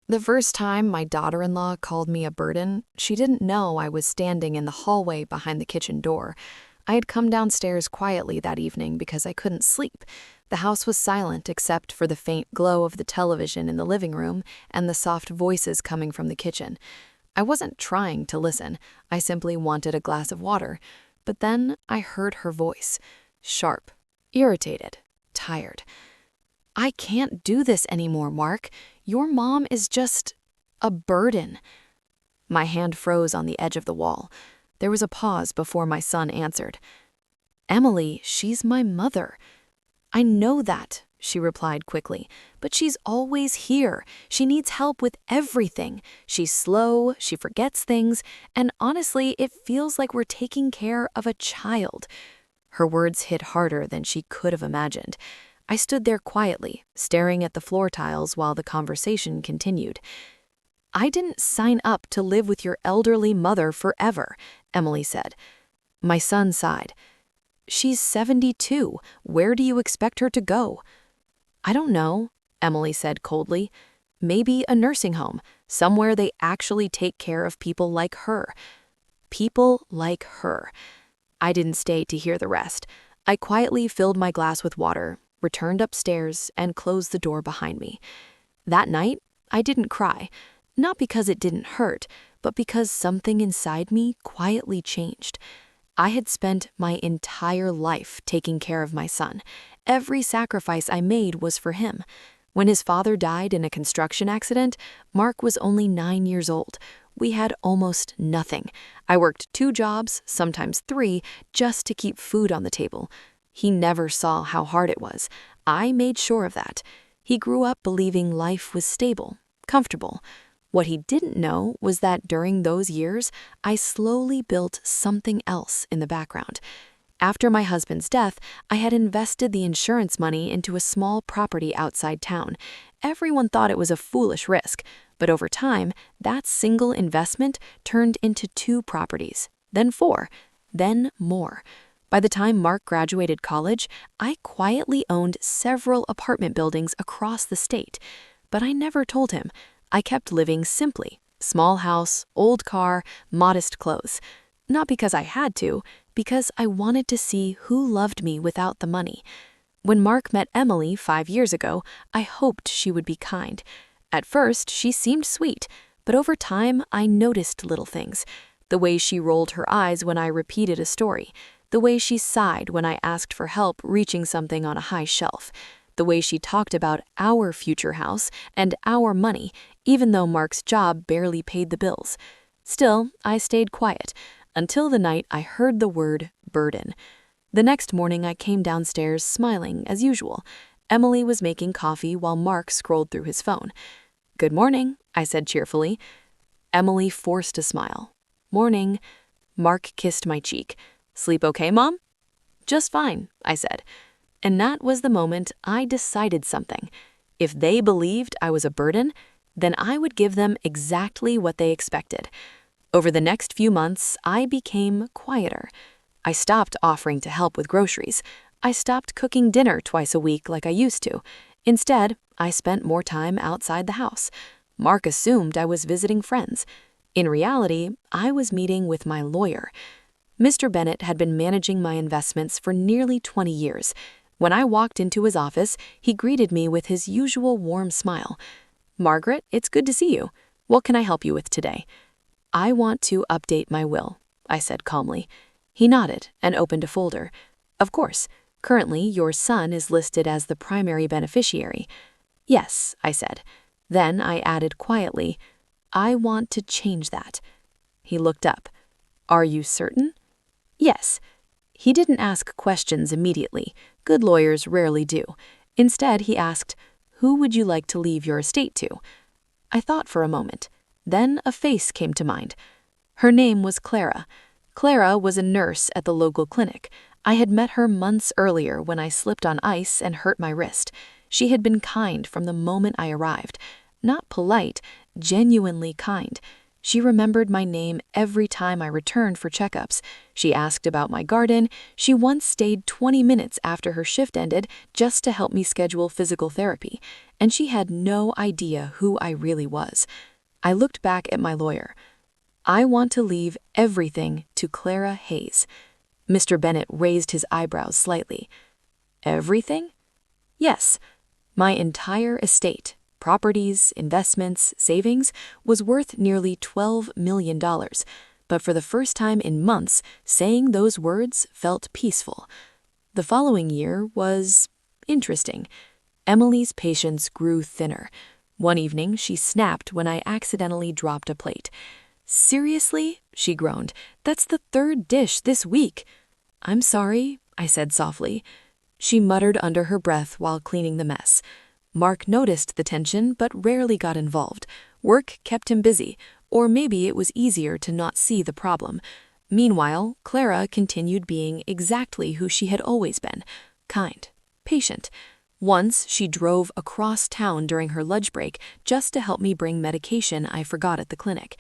The first time my daughter-in-law called me a burden, she didn't know I was standing in the hallway behind the kitchen door. I had come downstairs quietly that evening because I couldn't sleep. The house was silent except for the faint glow of the television in the living room and the soft voices coming from the kitchen. I wasn't trying to listen. I simply wanted a glass of water. But then I heard her voice, sharp, irritated, tired. "I can't do this anymore, Mark. Your mom is just a burden." My hand froze on the edge of the wall. There was a pause before my son answered. "Emily, she's my mother." "I know that," she replied quickly, "but she's always here. She needs help with everything. She's slow, she forgets things, and honestly, it feels like we're taking care of a child." Her words hit harder than she could have imagined. I stood there quietly, staring at the floor tiles while the conversation continued. "I didn't sign up to live with your elderly mother forever," Emily said. My son sighed. "She's 72. Where do you expect her to go?" "I don't know," Emily said coldly. "Maybe a nursing home, somewhere they actually take care of people like her." People like her. I didn't stay to hear the rest. I quietly filled my glass with water, returned upstairs, and closed the door behind me. That night, I didn't cry, not because it didn't hurt, but because something inside me quietly changed. I had spent my entire life taking care of my son. Every sacrifice I made was for him. When his father died in a construction accident, Mark was only 9 years old. We had almost nothing. I worked 2 jobs, sometimes 3, just to keep food on the table. He never saw how hard it was. I made sure of that. He grew up believing life was stable, comfortable. What he didn't know was that during those years, I slowly built something else in the background. After my husband's death, I had invested the insurance money into a small property outside town. Everyone thought it was a foolish risk, but over time, that single investment turned into 2 properties, then 4, then more. By the time Mark graduated college, I quietly owned several apartment buildings across the state. But I never told him. I kept living simply. Small house, old car, modest clothes. Not because I had to, because I wanted to see who loved me without the money. When Mark met Emily 5 years ago, I hoped she would be kind. At first, she seemed sweet, but over time, I noticed little things. The way she rolled her eyes when I repeated a story. The way she sighed when I asked for help reaching something on a high shelf. The way she talked about our future house and our money, even though Mark's job barely paid the bills. Still, I stayed quiet, until the night I heard the word burden. The next morning I came downstairs smiling as usual. Emily was making coffee while Mark scrolled through his phone. "Good morning," I said cheerfully. Emily forced a smile. "Morning." Mark kissed my cheek. "Sleep okay, Mom?" "Just fine," I said. And that was the moment I decided something. If they believed I was a burden, then I would give them exactly what they expected. Over the next few months, I became quieter. I stopped offering to help with groceries. I stopped cooking dinner twice a week like I used to. Instead, I spent more time outside the house. Mark assumed I was visiting friends. In reality, I was meeting with my lawyer. Mr. Bennett had been managing my investments for nearly 20 years. When I walked into his office, he greeted me with his usual warm smile. "Margaret, it's good to see you. What can I help you with today?" "I want to update my will," I said calmly. He nodded and opened a folder. "Of course. Currently, your son is listed as the primary beneficiary." "Yes," I said. Then I added quietly, "I want to change that." He looked up. "Are you certain?" "Yes." He didn't ask questions immediately. Good lawyers rarely do. Instead, he asked, "Who would you like to leave your estate to?" I thought for a moment. Then a face came to mind. Her name was Clara. Clara was a nurse at the local clinic. I had met her months earlier when I slipped on ice and hurt my wrist. She had been kind from the moment I arrived. Not polite, genuinely kind. She remembered my name every time I returned for checkups. She asked about my garden. She once stayed 20 minutes after her shift ended just to help me schedule physical therapy, and she had no idea who I really was. I looked back at my lawyer. I want to leave everything to Clara Hayes. Mr. Bennett raised his eyebrows slightly. Everything? Yes, my entire estate, properties, investments, savings, was worth nearly $12 million. But for the first time in months, saying those words felt peaceful. The following year was interesting. Emily's patience grew thinner. One evening, she snapped when I accidentally dropped a plate. Seriously? She groaned. That's the third dish this week. I'm sorry, I said softly. She muttered under her breath while cleaning the mess. Mark noticed the tension but rarely got involved. Work kept him busy, or maybe it was easier to not see the problem. Meanwhile, Clara continued being exactly who she had always been, kind, patient. Once, she drove across town during her lunch break just to help me bring medication I forgot at the clinic.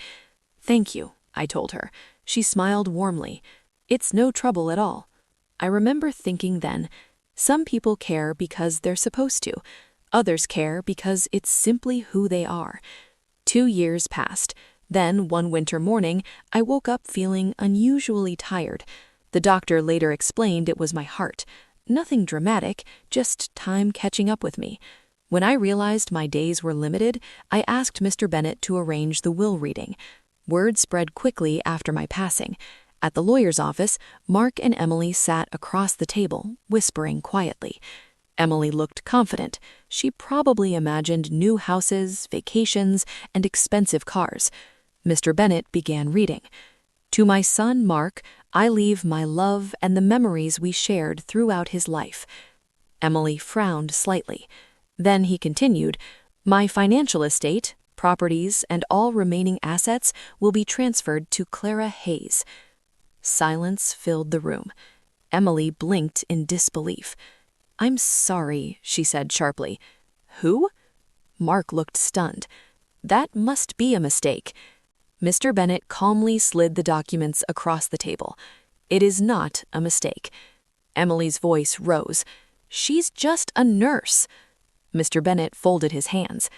Thank you, I told her. She smiled warmly. It's no trouble at all. I remember thinking then, some people care because they're supposed to. Others care because it's simply who they are. 2 years passed. Then, one winter morning, I woke up feeling unusually tired. The doctor later explained it was my heart. Nothing dramatic, just time catching up with me. When I realized my days were limited, I asked Mr. Bennett to arrange the will reading. Word spread quickly after my passing. At the lawyer's office, Mark and Emily sat across the table, whispering quietly. Emily looked confident. She probably imagined new houses, vacations, and expensive cars. Mr. Bennett began reading. To my son, Mark, I leave my love and the memories we shared throughout his life. Emily frowned slightly. Then he continued, my financial estate, properties, and all remaining assets will be transferred to Clara Hayes. Silence filled the room. Emily blinked in disbelief. I'm sorry, she said sharply. Who? Mark looked stunned. That must be a mistake. Mr. Bennett calmly slid the documents across the table. It is not a mistake. Emily's voice rose. She's just a nurse. Mr. Bennett folded his hands.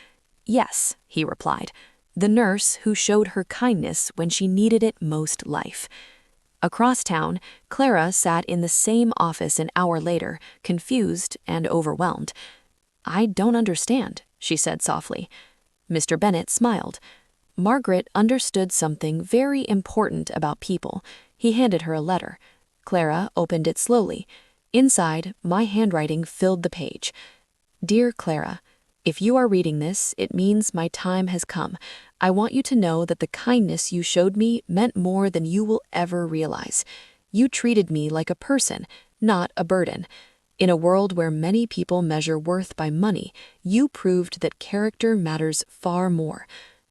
Yes, he replied. The nurse who showed her kindness when she needed it most life. Across town, Clara sat in the same office an hour later, confused and overwhelmed. I don't understand, she said softly. Mr. Bennett smiled. Margaret understood something very important about people. He handed her a letter. Clara opened it slowly. Inside, my handwriting filled the page. Dear Clara, if you are reading this, it means my time has come. I want you to know that the kindness you showed me meant more than you will ever realize. You treated me like a person, not a burden. In a world where many people measure worth by money, you proved that character matters far more.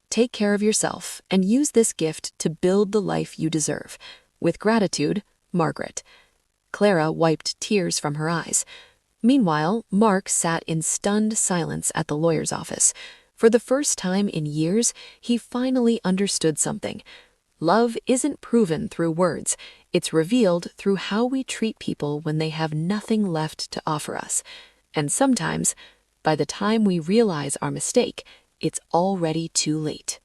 Take care of yourself and use this gift to build the life you deserve. With gratitude, Margaret. Clara wiped tears from her eyes. Meanwhile, Mark sat in stunned silence at the lawyer's office. For the first time in years, he finally understood something. Love isn't proven through words. It's revealed through how we treat people when they have nothing left to offer us. And sometimes, by the time we realize our mistake, it's already too late.